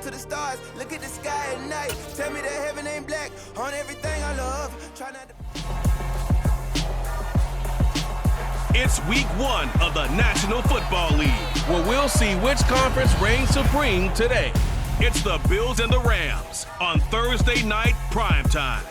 to the stars. Look at the sky at night. Tell me that heaven ain't black. On everything I love. Try not to... It's week 1 of the National Football League, where we'll see which conference reigns supreme today. It's the Bills and the Rams on Thursday night primetime.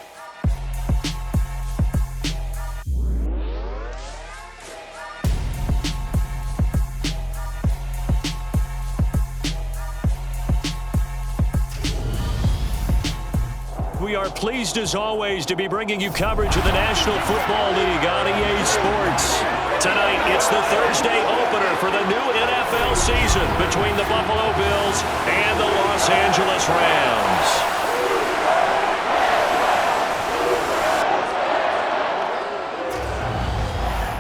We are pleased as always to be bringing you coverage of the National Football League on EA Sports. Tonight, it's the Thursday opener for the new NFL season between the Buffalo Bills and the Los Angeles Rams.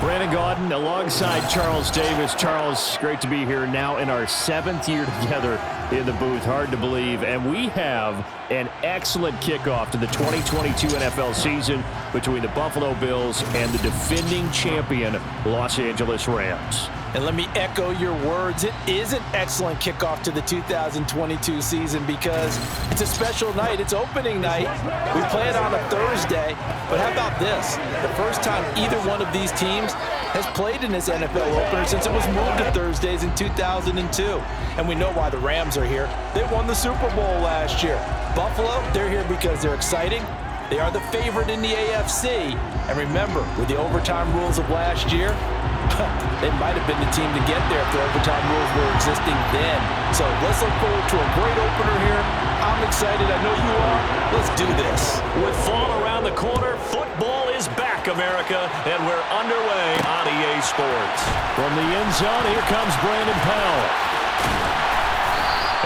Brandon Gaudin alongside Charles Davis. Charles, great to be here now in our 7th year together in the booth. Hard to believe. And we have an excellent kickoff to the 2022 NFL season between the Buffalo Bills and the defending champion Los Angeles Rams. And let me echo your words. It is an excellent kickoff to the 2022 season because it's a special night. It's opening night. We play it on a Thursday. But how about this? The first time either one of these teams has played in this NFL opener since it was moved to Thursdays in 2002. And we know why the Rams are here. They won the Super Bowl last year. Buffalo, they're here because they're exciting. They are the favorite in the AFC. And remember, with the overtime rules of last year, they might have been the team to get there if the overtime rules were existing then. So let's look forward to a great opener here. I'm excited. I know you are. Let's do this. With fall around the corner, football is back, America, and we're underway on EA Sports. From the end zone, here comes Brandon Powell.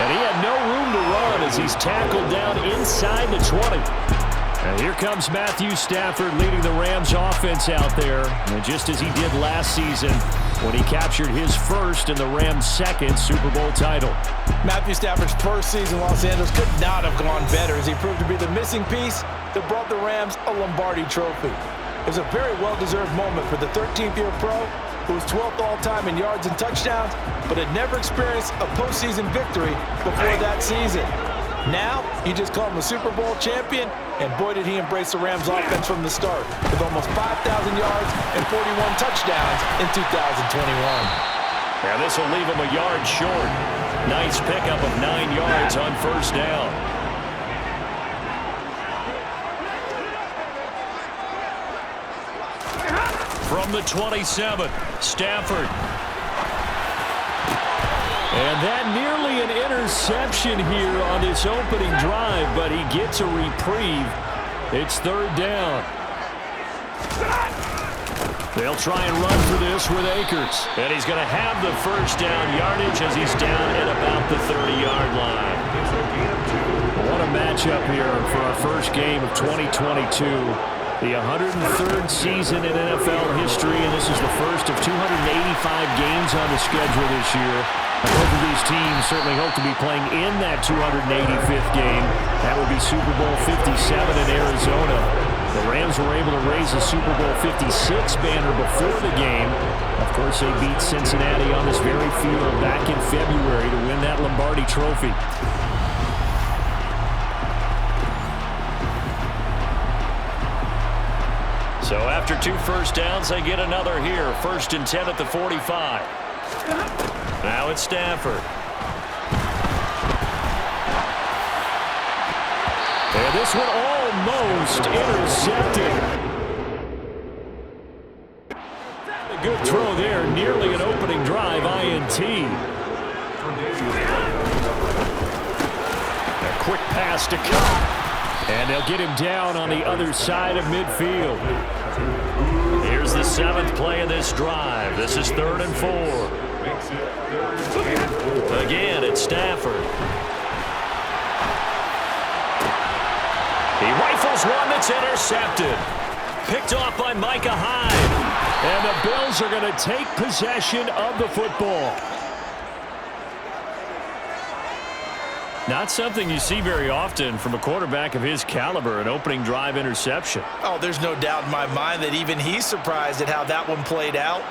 And he had no room to run as he's tackled down inside the 20. And here comes Matthew Stafford leading the Rams offense out there. And just as he did last season when he captured his first and the Rams' second Super Bowl title. Matthew Stafford's first season in Los Angeles could not have gone better as he proved to be the missing piece that brought the Rams a Lombardi trophy. It was a very well-deserved moment for the 13th-year pro who was 12th all-time in yards and touchdowns, but had never experienced a postseason victory before that season. Now, you just call him a Super Bowl champion, and boy did he embrace the Rams offense from the start with almost 5,000 yards and 41 touchdowns in 2021. Yeah, this will leave him a yard short. Nice pickup of 9 yards on first down. From the 27, Stafford. And that nearly an interception here on this opening drive, but he gets a reprieve. It's third down. They'll try and run for this with Akers. And he's going to have the first down yardage as he's down at about the 30-yard line. What a matchup here for our first game of 2022. The 103rd season in NFL history, and this is the first of 285 games on the schedule this year. Both of these teams certainly hope to be playing in that 285th game. That would be Super Bowl 57 in Arizona. The Rams were able to raise the Super Bowl 56 banner before the game. Of course, they beat Cincinnati on this very field back in February to win that Lombardi trophy. So after 2 first downs, they get another here. 1st and 10 at the 45. Now it's Stafford. And this one almost intercepted. A good throw there, nearly an opening drive INT. A quick pass to Cobb. And they'll get him down on the other side of midfield. Here's the 7th play of this drive. This is 3rd and 4. Again, it's Stafford. He rifles one that's intercepted. Picked off by Micah Hyde. And the Bills are going to take possession of the football. Not something you see very often from a quarterback of his caliber, an opening drive interception. Oh, there's no doubt in my mind that even he's surprised at how that one played out.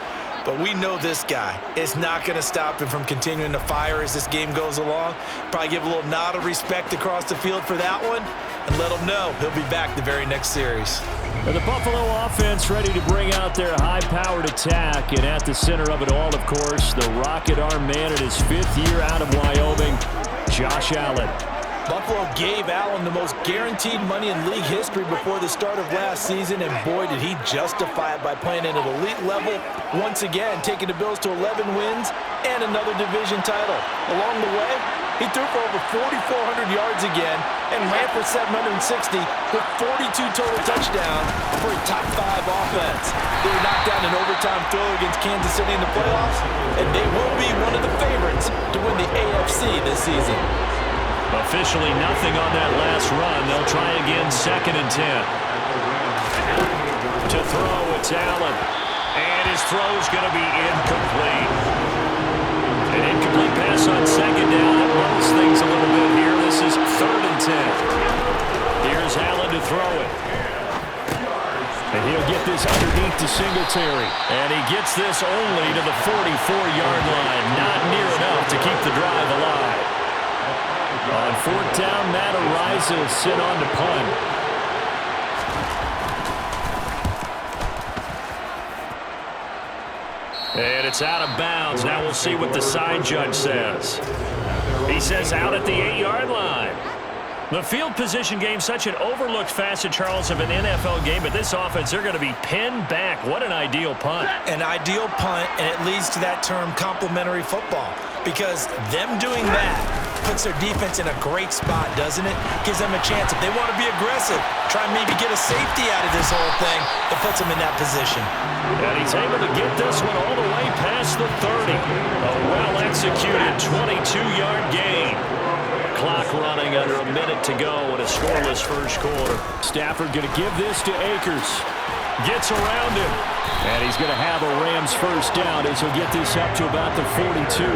but we know this guy is not going to stop him from continuing to fire as this game goes along. Probably give a little nod of respect across the field for that one and let him know he'll be back the very next series. And the Buffalo offense ready to bring out their high-powered attack. And at the center of it all, of course, the rocket arm man in his 5th year out of Wyoming, Josh Allen. Buffalo gave Allen the most guaranteed money in league history before the start of last season, and boy, did he justify it by playing at an elite level. Once again, taking the Bills to 11 wins and another division title. Along the way, he threw for over 4,400 yards again and ran for 760 with 42 total touchdowns for a top 5 offense. They were knocked down in overtime throw against Kansas City in the playoffs, and they will be one of the favorites to win the AFC this season. Officially nothing on that last run. They'll try again, 2nd and 10. To throw, it's Allen. And his throw's going to be incomplete. An incomplete pass on 2nd down. It blows things a little bit here. This is 3rd and 10. Here's Allen to throw it. And he'll get this underneath to Singletary. And he gets this only to the 44-yard line. Not near enough to keep the drive alive. On 4th down, Matt Araiza will sit on to punt. And it's out of bounds. Now we'll see what the side judge says. He says out at the 8-yard line. The field position game, such an overlooked facet, Charles, of an NFL game, but this offense, they're going to be pinned back. What an ideal punt. An ideal punt, and it leads to that term complementary football, because them doing that puts their defense in a great spot, doesn't it? Gives them a chance. If they want to be aggressive, try and maybe get a safety out of this whole thing, it puts them in that position. And he's able to get this one all the way past the 30. A well-executed 22-yard gain. Clock running under a minute to go in a scoreless first quarter. Stafford going to give this to Akers. Gets around him. And he's going to have a Rams first down as he'll get this up to about the 42.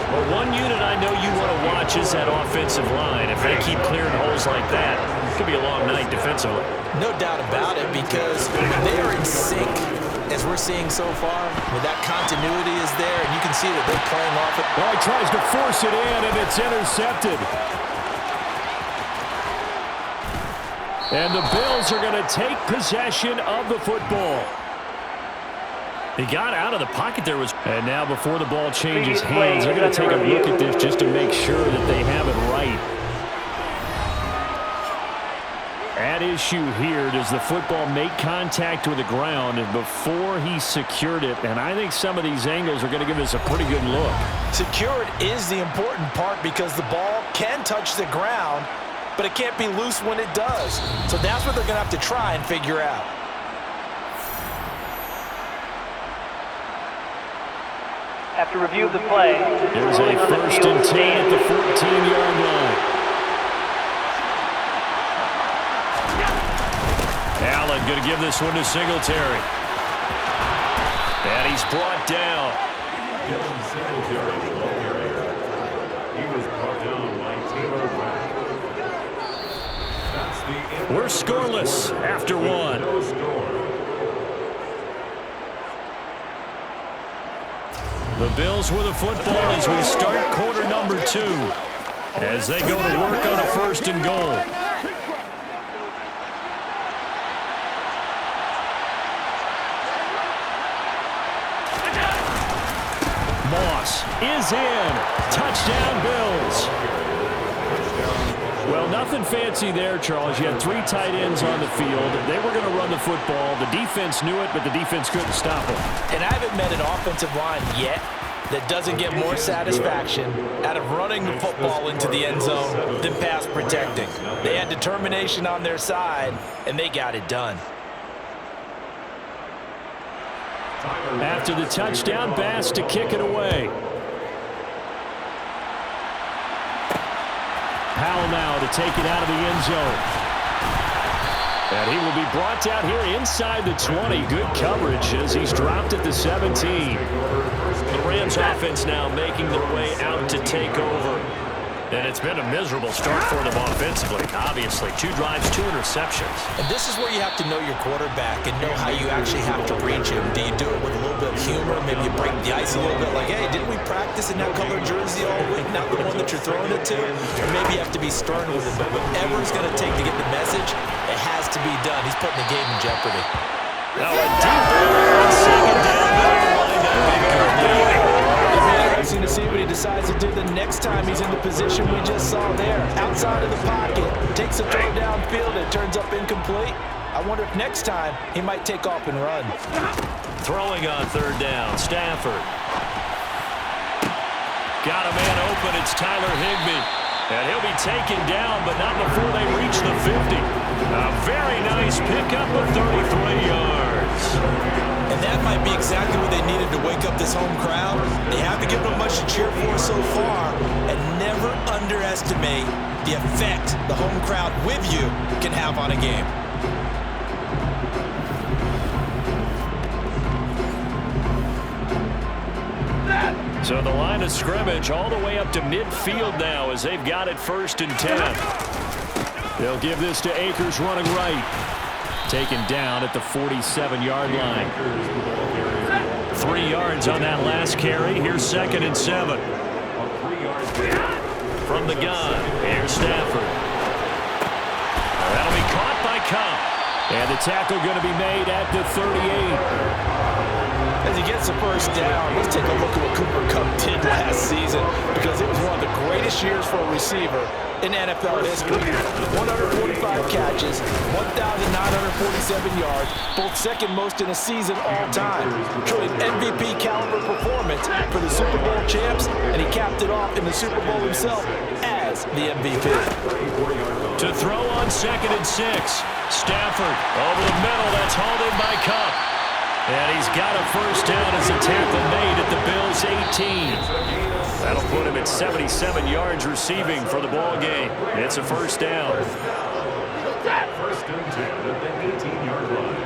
Well, one unit I know you want to watch is that offensive line. If they keep clearing holes like that, it could be a long night defensively. No doubt about it, because when they are in sync, as we're seeing so far, when that continuity is there, and you can see that they're playing off it. Well, he tries to force it in, and it's intercepted. And the Bills are going to take possession of the football. He got out of the pocket there. And now before the ball changes hands, they're going to take a look at this just to make sure that they have it right. At issue here, does the football make contact with the ground before he secured it? And I think some of these angles are going to give us a pretty good look. Secured is the important part, because the ball can touch the ground, but it can't be loose when it does. So that's what they're going to have to try and figure out. After review of the play, there's a 1st and 10 at the 14-yard line. Allen going to give this one to Singletary. And he's brought down. We're scoreless after one. The Bills with the football as we start quarter number 2. As they go to work on a 1st and goal. Moss is in. Touchdown, Bills. Well, nothing fancy there, Charles. You had 3 tight ends on the field. They were going to run the football. The defense knew it, but the defense couldn't stop it. And I haven't met an offensive line yet that doesn't get more satisfaction out of running the football into the end zone than pass protecting. They had determination on their side, and they got it done. After the touchdown, Bass to kick it away. Powell now to take it out of the end zone. And he will be brought down here inside the 20. Good coverage as he's dropped at the 17. The Rams offense now making their way out to take over. And it's been a miserable start for them offensively. Obviously, 2 drives, 2 interceptions. And this is where you have to know your quarterback and know how you actually have to reach him. Do you do it with a little bit of humor? Maybe you break the ice a little bit like, hey, didn't we practice in that colored jersey all week, not the one that you're throwing it to? Or maybe you have to be stern with it. But whatever it's going to take to get the message, it has to be done. He's putting the game in jeopardy. Now a deep ball on second down. Lined up incomplete. Interesting to see what he decides to do the next time he's in the position we just saw there. Outside of the pocket, takes a throw downfield, it turns up incomplete. I wonder if next time he might take off and run. Throwing on third down, Stafford. Got a man open, it's Tyler Higbee. And he'll be taken down, but not before they reach the 50. A very nice pickup of 33 yards. And that might be exactly what they needed to wake up this home crowd. They haven't given them much to cheer for so far. And never underestimate the effect the home crowd with you can have on a game. So the line of scrimmage all the way up to midfield now as they've got it 1st and 10. They'll give this to Akers running right. Taken down at the 47-yard line. 3 yards on that last carry. Here's 2nd and 7. From the gun, here's Stafford. That'll be caught by Cup. And the tackle going to be made at the 38. As he gets the first down, let's take a look at what Cooper Kupp did last season, because it was one of the greatest years for a receiver in NFL history. 145 catches, 1,947 yards, both second most in a season all time. Truly an MVP caliber performance for the Super Bowl champs, and he capped it off in the Super Bowl himself as the MVP. To throw on 2nd and 6. Stafford over the middle, that's hauled in by Kupp. And he's got a first down as a tackle made at the Bills' 18. That'll put him at 77 yards receiving for the ball game. It's a first down. 1st and 10 at the 18-yard line.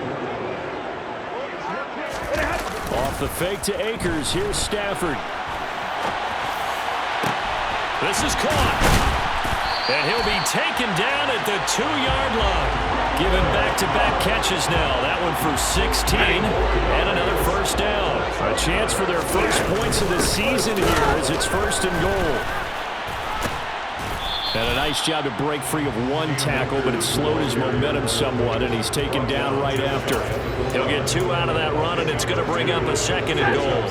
Off the fake to Akers. Here's Stafford. This is caught. And he'll be taken down at the 2-yard line. Given back-to-back catches now. That one for 16 and another first down. A chance for their first points of the season here as it's 1st and goal. And a nice job to break free of one tackle, but it slowed his momentum somewhat, and he's taken down right after. He'll get 2 out of that run, and it's going to bring up a 2nd and goal.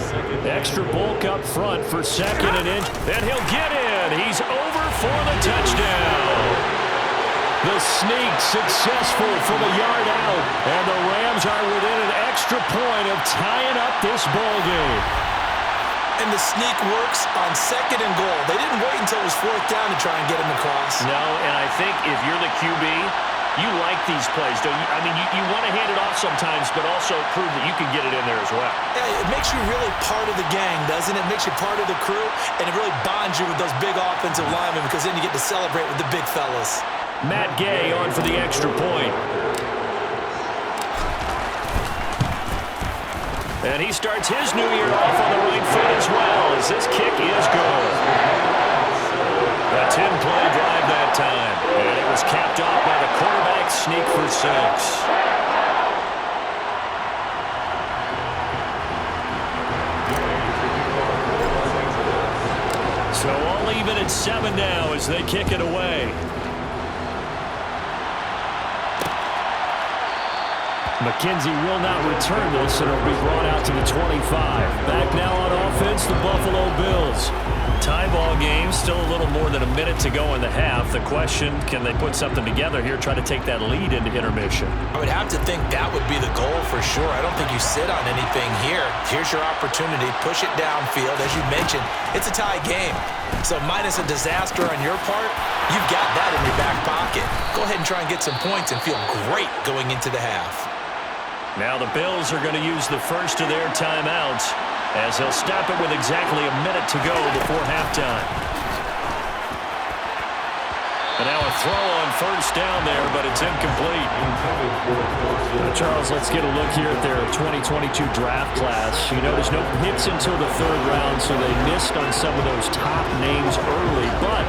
Extra bulk up front for 2nd and inch. And he'll get in. He's over for the touchdown. The sneak successful from a yard out, and the Rams are within an extra point of tying up this ball game. And the sneak works on 2nd and goal. They didn't wait until it was 4th down to try and get him across. No, and I think if you're the QB, you like these plays, don't you? I mean, you want to hand it off sometimes, but also prove that you can get it in there as well. Yeah, it makes you really part of the gang, doesn't it? It makes you part of the crew, and it really bonds you with those big offensive linemen because then you get to celebrate with the big fellas. Matt Gay on for the extra point. And he starts his new year off on the right foot as well, as this kick is good. A 10-play drive that time, and it was capped off by the quarterback sneak for 6. So all even at 7 now as they kick it away. McKenzie will not return this, and it'll be brought out to the 25. Back now on offense, the Buffalo Bills. Tie ball game, still a little more than a minute to go in the half. The question, can they put something together here, try to take that lead into intermission? I would have to think that would be the goal for sure. I don't think you sit on anything here. Here's your opportunity. Push it downfield. As you mentioned, it's a tie game. So minus a disaster on your part, you've got that in your back pocket. Go ahead and try and get some points and feel great going into the half. Now the Bills are going to use the first of their timeouts as they'll stop it with exactly a minute to go before halftime. And now a throw on first down there, but it's incomplete. Charles, let's get a look here at their 2022 draft class. You notice no picks until the third round, so they missed on some of those top names early, but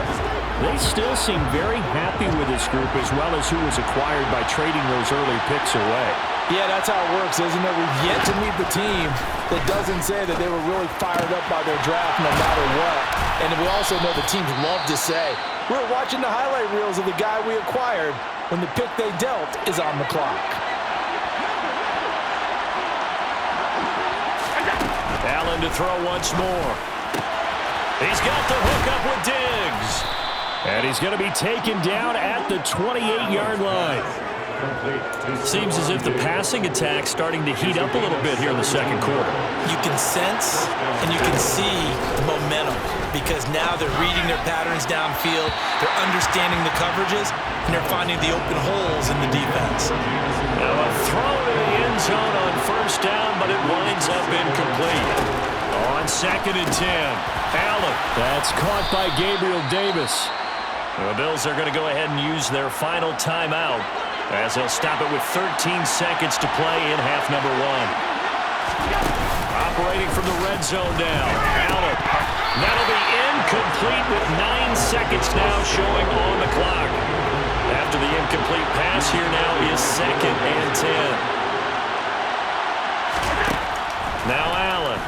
they still seem very happy with this group as well as who was acquired by trading those early picks away. Yeah, that's how it works, isn't it? We've yet to meet the team that doesn't say that they were really fired up by their draft no matter what. And we also know the teams love to say, we're watching the highlight reels of the guy we acquired when the pick they dealt is on the clock. Allen to throw once more. He's got the hook up with Diggs. And he's going to be taken down at the 28-yard line. Seems as if the passing attack's starting to heat up a little bit here in the second quarter. You can sense and you can see momentum because now they're reading their patterns downfield, they're understanding the coverages, and they're finding the open holes in the defense. Now a throw to the end zone on first down, but it winds up incomplete. On 2nd and 10, Allen. That's caught by Gabriel Davis. The Bills are going to go ahead and use their final timeout as they'll stop it with 13 seconds to play in half number 1. Operating from the red zone now. Allen. That'll be incomplete with 9 seconds now showing on the clock. After the incomplete pass, here now is 2nd and 10. Now Allen.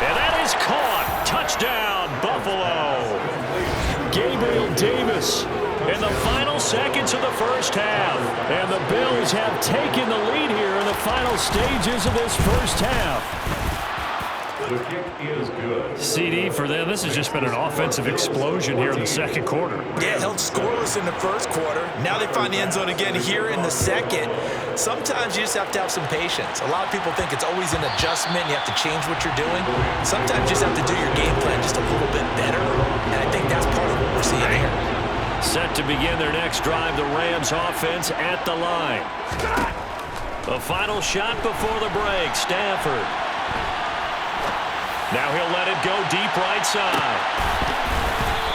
And that is caught. Touchdown, Buffalo. Gabriel Davis in the final seconds of the first half. And the Bills have taken the lead here in the final stages of this first half. The kick is good. CD for them. This has just been an offensive explosion here in the second quarter. Yeah, held scoreless in the first quarter. Now they find the end zone again here in the second. Sometimes you just have to have some patience. A lot of people think it's always an adjustment. You have to change what you're doing. Sometimes you just have to do your game plan just a little bit better. And I think that's part of what we're seeing here. Set to begin their next drive, the Rams offense at the line. The final shot before the break, Stafford. Now he'll let it go deep right side.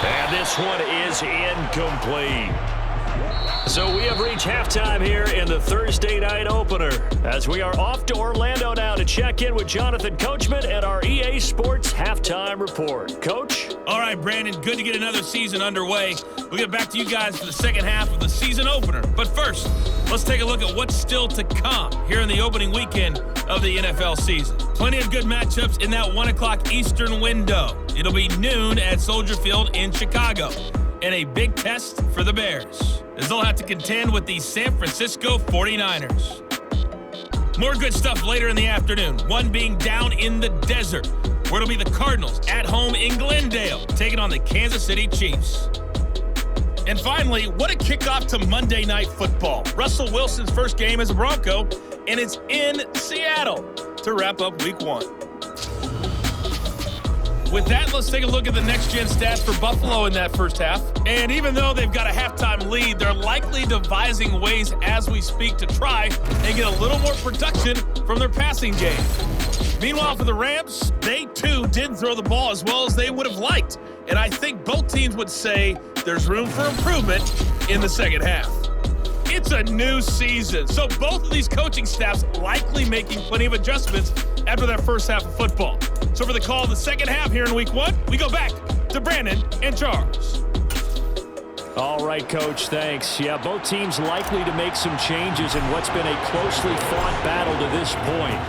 And this one is incomplete. So we have reached halftime here in the Thursday night opener as we are off to Orlando now to check in with Jonathan Coachman and our EA Sports Halftime Report. Coach? All right, Brandon, good to get another season underway. We'll get back to you guys for the second half of the season opener. But first, let's take a look at what's still to come here in the opening weekend of the NFL season. Plenty of good matchups in that 1 o'clock Eastern window. It'll be noon at Soldier Field in Chicago. And a big test for the Bears, as they'll have to contend with the San Francisco 49ers. More good stuff later in the afternoon, one being down in the desert, where it'll be the Cardinals at home in Glendale, taking on the Kansas City Chiefs. And finally, what a kickoff to Monday Night Football. Russell Wilson's first game as a Bronco, and it's in Seattle to wrap up Week 1. With that, let's take a look at the next-gen stats for Buffalo in that first half. And even though they've got a halftime lead, they're likely devising ways as we speak to try and get a little more production from their passing game. Meanwhile, for the Rams, they too didn't throw the ball as well as they would have liked. And I think both teams would say there's room for improvement in the second half. It's a new season, so both of these coaching staffs likely making plenty of adjustments after that first half of football. So for the call of the second half here in Week 1, we go back to Brandon and Charles. All right, Coach, thanks. Yeah, both teams likely to make some changes in what's been a closely fought battle to this point.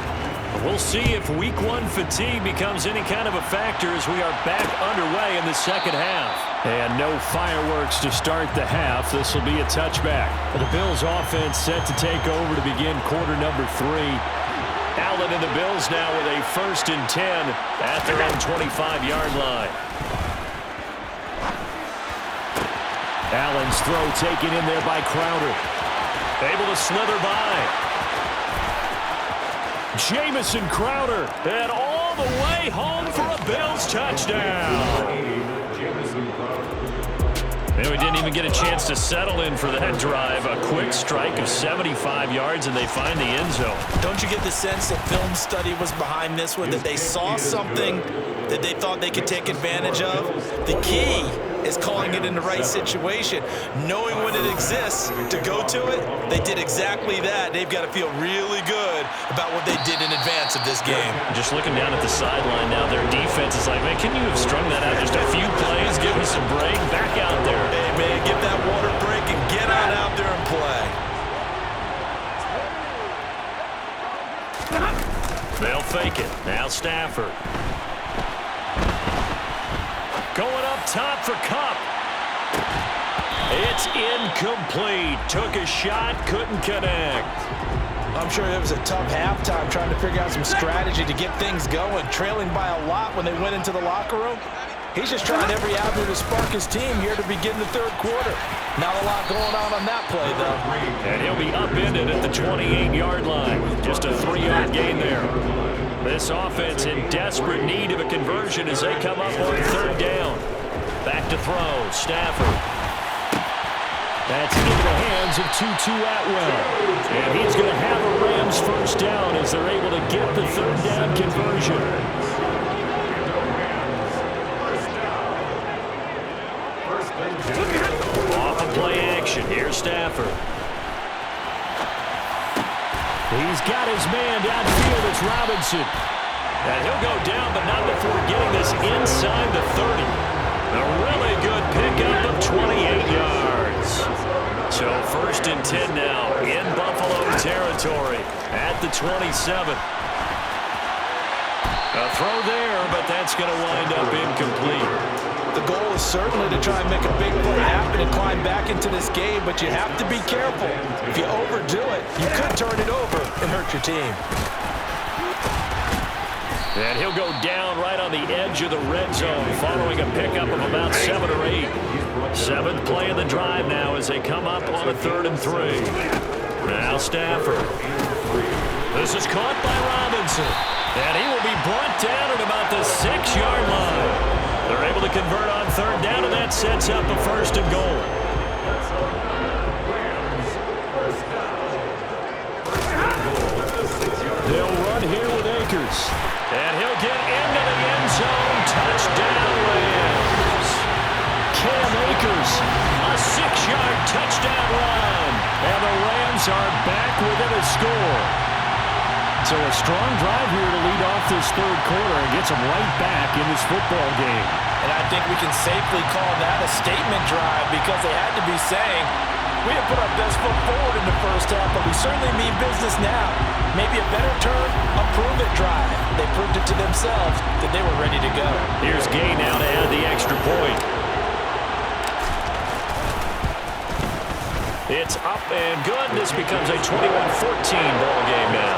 We'll see if Week 1 fatigue becomes any kind of a factor as we are back underway in the second half. And no fireworks to start the half. This will be a touchback. The Bills offense set to take over to begin quarter number 3. Allen and the Bills now with a 1st and 10 at their own 25-yard line. Allen's throw taken in there by Crowder. Able to slither by. Jamison Crowder, and all the way home for a Bills touchdown. And we didn't even get a chance to settle in for that drive. A quick strike of 75 yards, and they find the end zone. Don't you get the sense that film study was behind this one, that they saw something that they thought they could take advantage of? The key is calling it in the right situation, knowing when it exists to go to it. They did exactly that. They've got to feel really good about what they did in advance of this game. Just looking down at the sideline now, their defense is like, man, can you have strung that out just a few plays? Give me some break. Back out there. Hey, man, give that water break and get on out there and play. They'll fake it. Now Stafford. Going up top for Kupp. It's incomplete. Took a shot, couldn't connect. I'm sure it was a tough halftime trying to figure out some strategy to get things going, trailing by a lot when they went into the locker room. He's just trying every avenue to spark his team here to begin the third quarter. Not a lot going on that play, though. And he'll be upended at the 28-yard line. Just a 3-yard gain there. This offense in desperate need of a conversion as they come up on third down. Back to throw. Stafford. That's into the hands of Tutu Atwell. And he's going to have a Rams first down as they're able to get the third down conversion. Off of play action. Here's Stafford. He's got his man downfield. It's Robinson. And he'll go down, but not before getting this inside the 30. A really good pickup of 28 yards. So 1st and 10 now in Buffalo territory at the 27. A throw there, but that's going to wind up incomplete. The goal is certainly to try and make a big play happen and climb back into this game, but you have to be careful. If you overdo it, you could turn it over and hurt your team. And he'll go down right on the edge of the red zone following a pickup of about 7 or 8. 7th play of the drive now as they come up on a 3rd and 3. Now Stafford. This is caught by Robinson. And he will be brought down at about the 6-yard line. They're able to convert on 3rd down, and that sets up a 1st and goal. They'll run here with Akers. And he'll get into the end zone. Touchdown, Rams. Cam Akers, a 6-yard touchdown run. And the Rams are back within a score. So a strong drive here to lead off this third quarter and gets them right back in this football game. And I think we can safely call that a statement drive because they had to be saying, we have put our best foot forward in the first half, but we certainly mean business now. Maybe a better term, a prove-it drive. They proved it to themselves that they were ready to go. Here's Gay now to add the extra point. It's up and good. This becomes a 21-14 ball game now.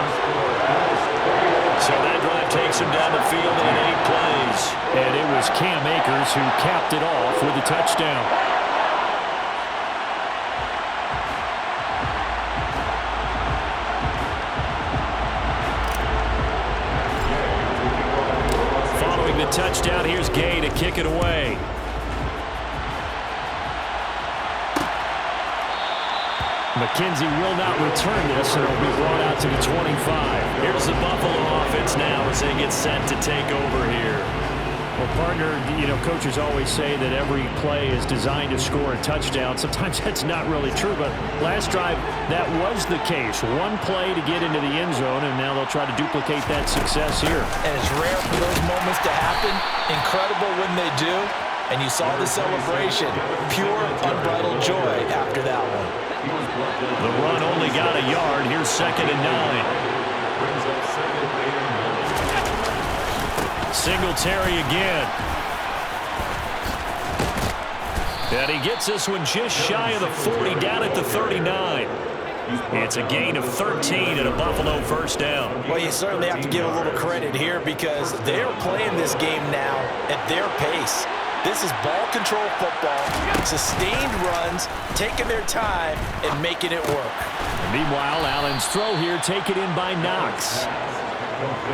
So that drive takes him down the field in 8 plays. And it was Cam Akers who capped it off with a touchdown. Following the touchdown, here's Gay to kick it away. McKenzie will not return this, and it'll be brought out to the 25. Here's the Buffalo offense now as they get set to take over here. Well, partner, you know, coaches always say that every play is designed to score a touchdown. Sometimes that's not really true, but last drive, that was the case. One play to get into the end zone, and now they'll try to duplicate that success here. And it's rare for those moments to happen. Incredible when they do. And you saw the celebration. Pure, unbridled joy after that one. The run only got a yard. Here's 2nd and 9. Singletary again. And he gets this one just shy of the 40, down at the 39. It's a gain of 13 and a Buffalo first down. Well, you certainly have to give a little credit here because they're playing this game now at their pace. This is ball control football, sustained runs, taking their time, and making it work. And meanwhile, Allen's throw here taken in by Knox.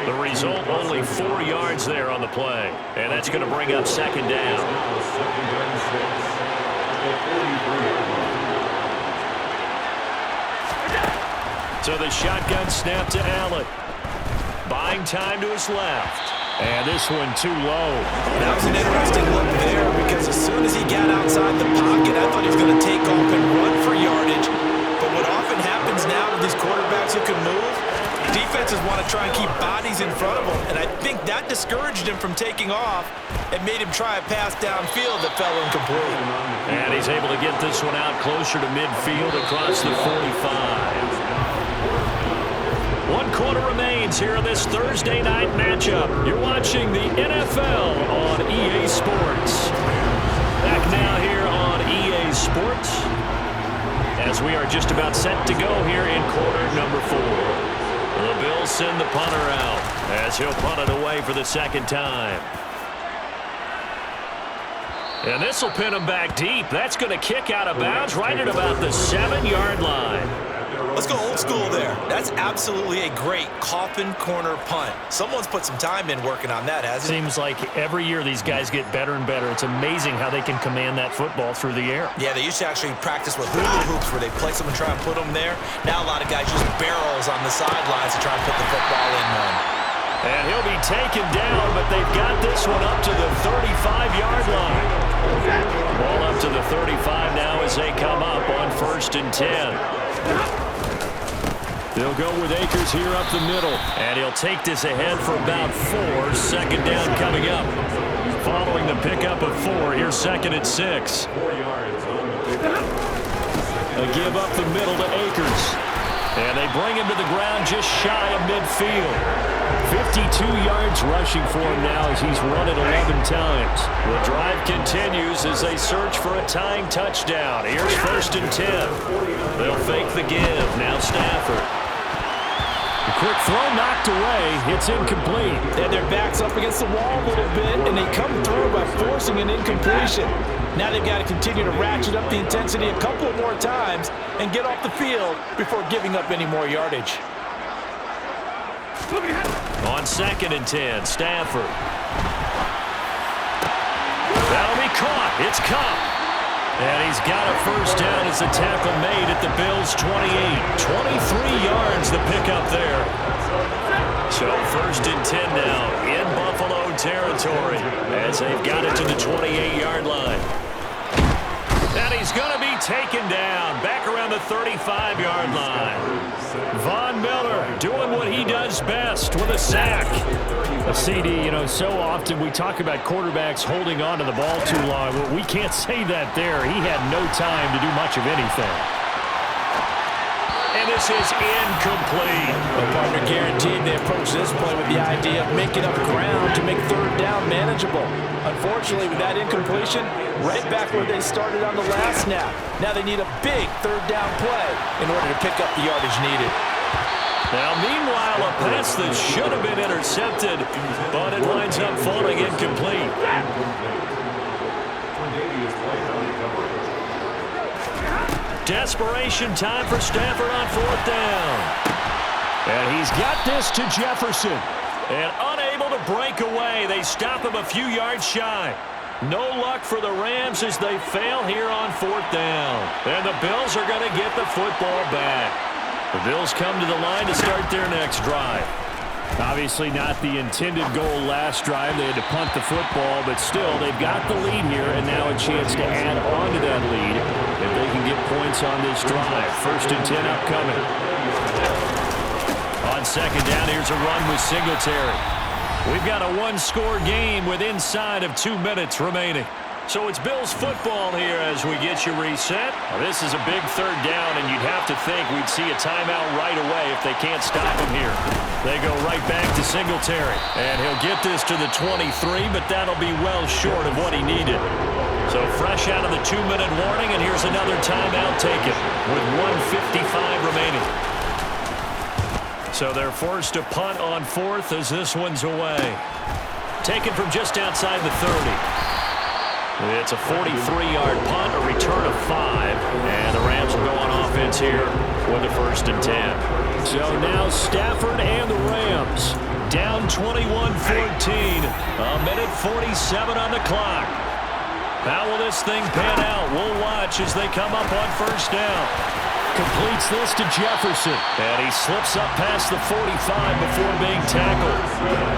The result, only 4 yards there on the play. And that's going to bring up 2nd down. So the shotgun snap to Allen. Buying time to his left. And this one too low. That was an interesting look there because as soon as he got outside the pocket, I thought he was going to take off and run for yardage. But what often happens now with these quarterbacks who can move, defenses want to try and keep bodies in front of them. And I think that discouraged him from taking off and made him try a pass downfield that fell incomplete. And he's able to get this one out closer to midfield across the 45. 1 quarter remains here in this Thursday night matchup. You're watching the NFL on EA Sports. Back now here on EA Sports as we are just about set to go here in quarter number 4. The Bills send the punter out as he'll punt it away for the second time. And this will pin him back deep. That's going to kick out of bounds right at about the 7-yard line. Let's go old school there. That's absolutely a great coffin corner punt. Someone's put some time in working on that, hasn't it? Seems like every year these guys get better and better. It's amazing how they can command that football through the air. Yeah, they used to actually practice with hula hoops where they place them and try and put them there. Now a lot of guys use barrels on the sidelines to try and put the football in one. And he'll be taken down, but they've got this one up to the 35-yard line. Ball up to the 35 now as they come up on 1st and 10. They'll go with Akers here up the middle. And he'll take this ahead for about 4. Second down coming up. Following the pickup of 4, here's 2nd and 6. A give up the middle to Akers. And they bring him to the ground just shy of midfield. 52 yards rushing for him now as he's run it 11 times. The drive continues as they search for a tying touchdown. Here's 1st and 10. They'll fake the give. Now Stafford. The quick throw knocked away. It's incomplete. They had their backs up against the wall a little bit, and they come through by forcing an incompletion. Now they've got to continue to ratchet up the intensity a couple more times and get off the field before giving up any more yardage. On 2nd and 10, Stafford. That'll be caught. It's Cup. And he's got a first down as the tackle made at the Bills' 28. 23 yards the pickup there. So 1st and 10 now in Buffalo territory as they've got it to the 28-yard line. And he's going to be taken down back around the 35-yard line. Von Miller doing what he does best with a sack. A CD, you know, so often we talk about quarterbacks holding on to the ball too long. But we can't say that there. He had no time to do much of anything. And this is incomplete. The partner guaranteed they approach this play with the idea of making up ground to make 3rd down manageable. Unfortunately, with that incompletion, right back where they started on the last snap. Now they need a big 3rd down play in order to pick up the yardage needed. Now, meanwhile, a pass that should have been intercepted, but it winds up falling incomplete. Desperation time for Stafford on 4th down. And he's got this to Jefferson. And unable to break away, they stop him a few yards shy. No luck for the Rams as they fail here on 4th down. And the Bills are going to get the football back. The Bills come to the line to start their next drive. Obviously not the intended goal last drive. They had to punt the football, but still, they've got the lead here, and now a chance to add on to that lead if they can get points on this drive. 1st and 10 upcoming. On 2nd down, here's a run with Singletary. We've got a 1-score game with inside of 2 minutes remaining. So it's Bills football here as we get you reset. Now, this is a big 3rd down, and you'd have to think we'd see a timeout right away if they can't stop him here. They go right back to Singletary, and he'll get this to the 23, but that'll be well short of what he needed. So fresh out of the 2-minute warning, and here's another timeout taken with 1:55 remaining. So they're forced to punt on 4th as this one's away. Taken from just outside the 30. It's a 43-yard punt, a return of 5, and the Rams will go on offense here with a 1st and 10. So now Stafford and the Rams down 21-14, a minute 47 on the clock. How will this thing pan out? We'll watch as they come up on first down. Completes this to Jefferson. And he slips up past the 45 before being tackled.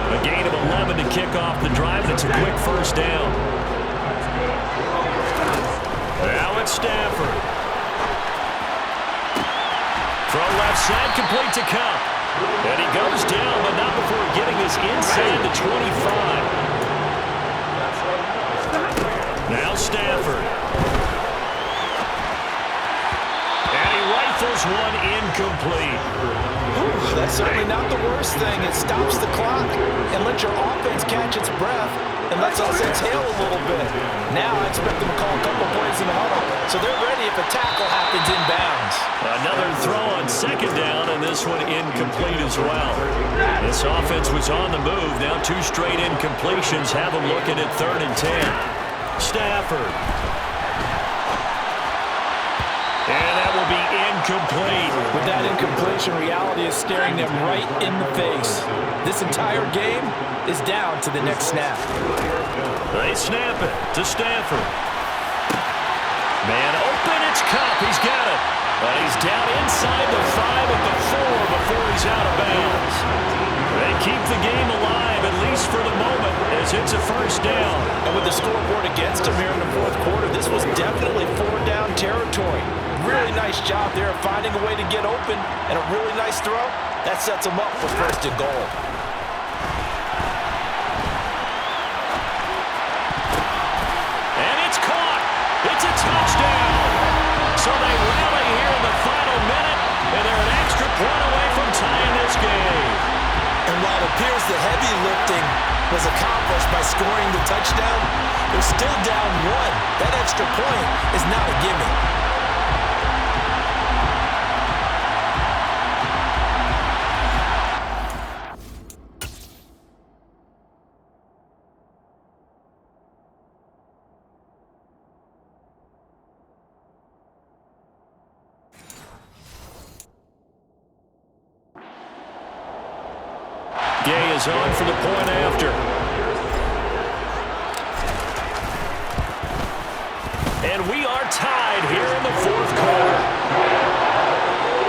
A gain of 11 to kick off the drive, and it's a quick first down. Now it's Stafford. From left side, complete to Cup. And he goes down, but not before getting this inside the 25. Now Stafford. And he rifles one incomplete. Ooh, that's certainly not the worst thing. It stops the clock and lets your offense catch its breath and lets us exhale a little bit. Now I expect them to call a couple plays in the huddle, so they're ready if a tackle happens inbounds. Another throw on second down, and this one incomplete as well. This offense was on the move. Now 2 straight incompletions have them looking at 3rd and 10. Stafford. And that will be incomplete. With that incompletion, reality is staring them right in the face. This entire game is down to the next snap. They snap it to Stafford. Man open, it's Cup. He's got it. But he's down inside the 5 at the 4 before he's out of bounds. They keep the game alive, at least for the moment, as it's a first down. And with the scoreboard against him here in the 4th quarter, this was definitely 4-down territory. Really nice job there of finding a way to get open, and a really nice throw. That sets him up for 1st and goal. And it's caught. It's a touchdown. So they rally here in the final minute, and they're an extra point away from tying this game. And while it appears the heavy lifting was accomplished by scoring the touchdown, they're still down 1. That extra point is not a gimme. Gay is on for the point after. And we are tied here in the 4th quarter.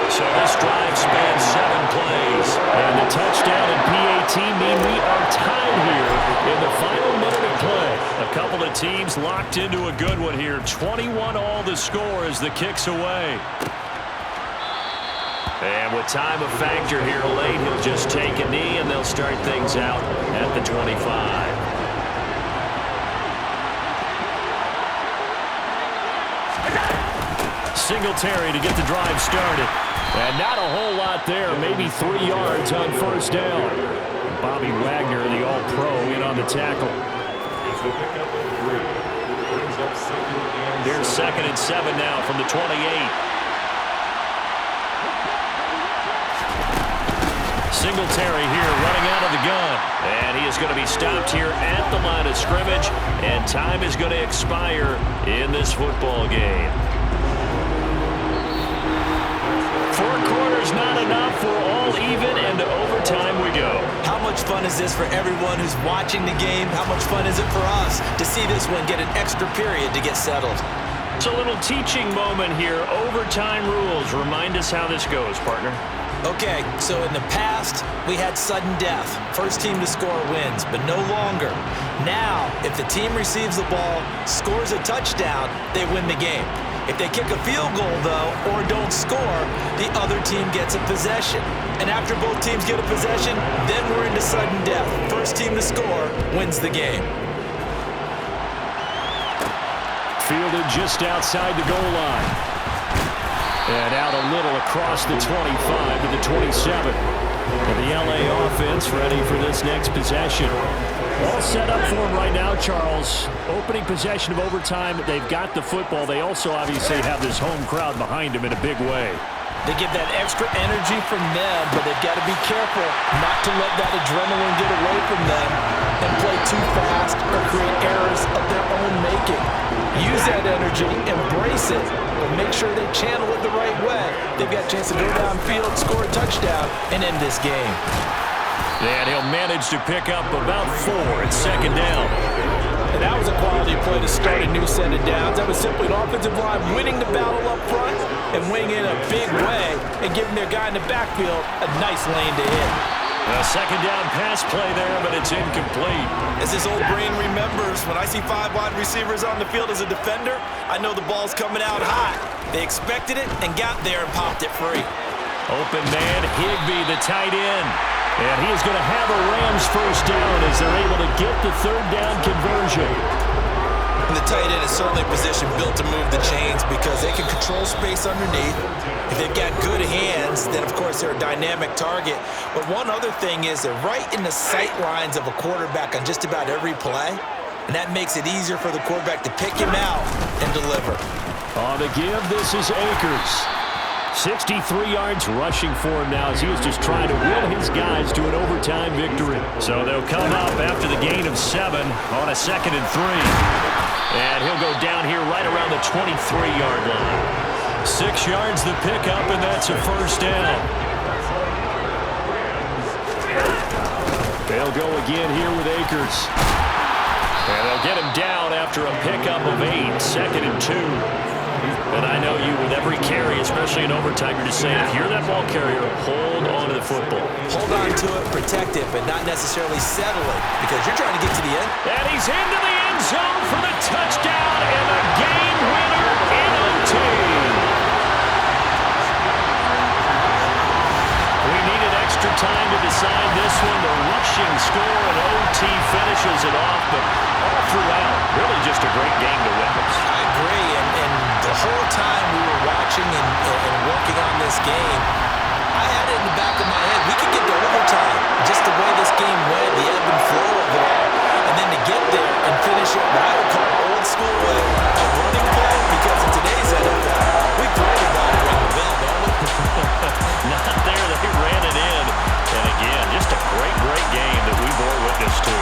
So this drive spans 7 plays. And the touchdown and PAT mean we are tied here in the final minute of play. A couple of teams locked into a good one here. 21-all the score as the kick's away. And with time a factor here late, he'll just take a knee, and they'll start things out at the 25. Singletary to get the drive started. And not a whole lot there, maybe 3 yards on first down. Bobby Wagner, the all-pro, in on the tackle. Here's 2nd and 7 now from the 28. Singletary here running out of the gun. And he is going to be stopped here at the line of scrimmage. And time is going to expire in this football game. 4 quarters not enough. We're all even, and to overtime we go. How much fun is this for everyone who's watching the game? How much fun is it for us to see this one get an extra period to get settled? It's a little teaching moment here. Overtime rules. Remind us how this goes, partner. Okay, so in the past, we had sudden death. First team to score wins, but no longer. Now, if the team receives the ball, scores a touchdown, they win the game. If they kick a field goal, though, or don't score, the other team gets a possession. And after both teams get a possession, then we're into sudden death. First team to score wins the game. Fielded just outside the goal line. And out a little across the 25 to the 27. And the LA offense ready for this next possession. All set up for him right now, Charles. Opening possession of overtime. They've got the football. They also obviously have this home crowd behind them in a big way. They get that extra energy from them, but they've got to be careful not to let that adrenaline get away from them and play too fast or create errors of their own making. Use that energy, embrace it, but make sure they channel it the right way. They've got a chance to go downfield, score a touchdown, and end this game. And he'll manage to pick up about 4 at 2nd down. And that was a quality play to start a new set of downs. That was simply an offensive line winning the battle up front and winning in a big way and giving their guy in the backfield a nice lane to hit. A second down pass play there, but it's incomplete. As his old brain remembers, when I see 5 wide receivers on the field as a defender, I know the ball's coming out high. They expected it and got there and popped it free. Open man, Higbee, the tight end. And he is going to have a Rams first down as they're able to get the third down conversion. And the tight end is certainly a position built to move the chains because they can control space underneath. If they've got good hands, then of course they're a dynamic target. But one other thing is they're right in the sight lines of a quarterback on just about every play. And that makes it easier for the quarterback to pick him out and deliver. On the give, this is Akers. 63 yards rushing for him now as he is just trying to will his guys to an overtime victory. So they'll come up after the gain of 7 on a 2nd and 3. And he'll go down here right around the 23-yard line. 6 yards the pickup, and that's a first down. They'll go again here with Akers. And they'll get him down after a pickup of 8, 2nd and 2. And I know you, with every carry, especially in overtime, you're just saying, if you're that ball carrier, hold on to the football. Hold on to it, protect it, but not necessarily settle it because you're trying to get to the end. And he's into the end zone for the touchdown and the game winner in OT. We needed extra time to decide this one. The rushing score and OT finishes it off, but all throughout, really just a great game to witness. I agree, and the whole time we were watching and working on this game, I had it in the back of my head. We could get to overtime. Just the way this game went, the ebb and flow of it all. And then to get there and finish it what I would call old school way, a running play, because in today's NFL, we throw the ball around the bell, don't we? Not there. They ran it in. And again, just a great, great game that we bore witness to.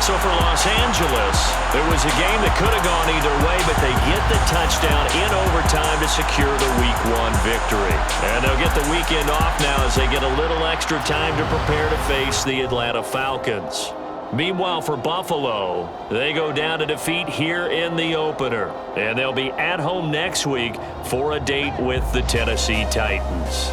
So for Los Angeles, it was a game that could have gone either way, but they get the touchdown in overtime to secure the Week 1 victory. And they'll get the weekend off now as they get a little extra time to prepare to face the Atlanta Falcons. Meanwhile, for Buffalo, they go down to defeat here in the opener. And they'll be at home next week for a date with the Tennessee Titans.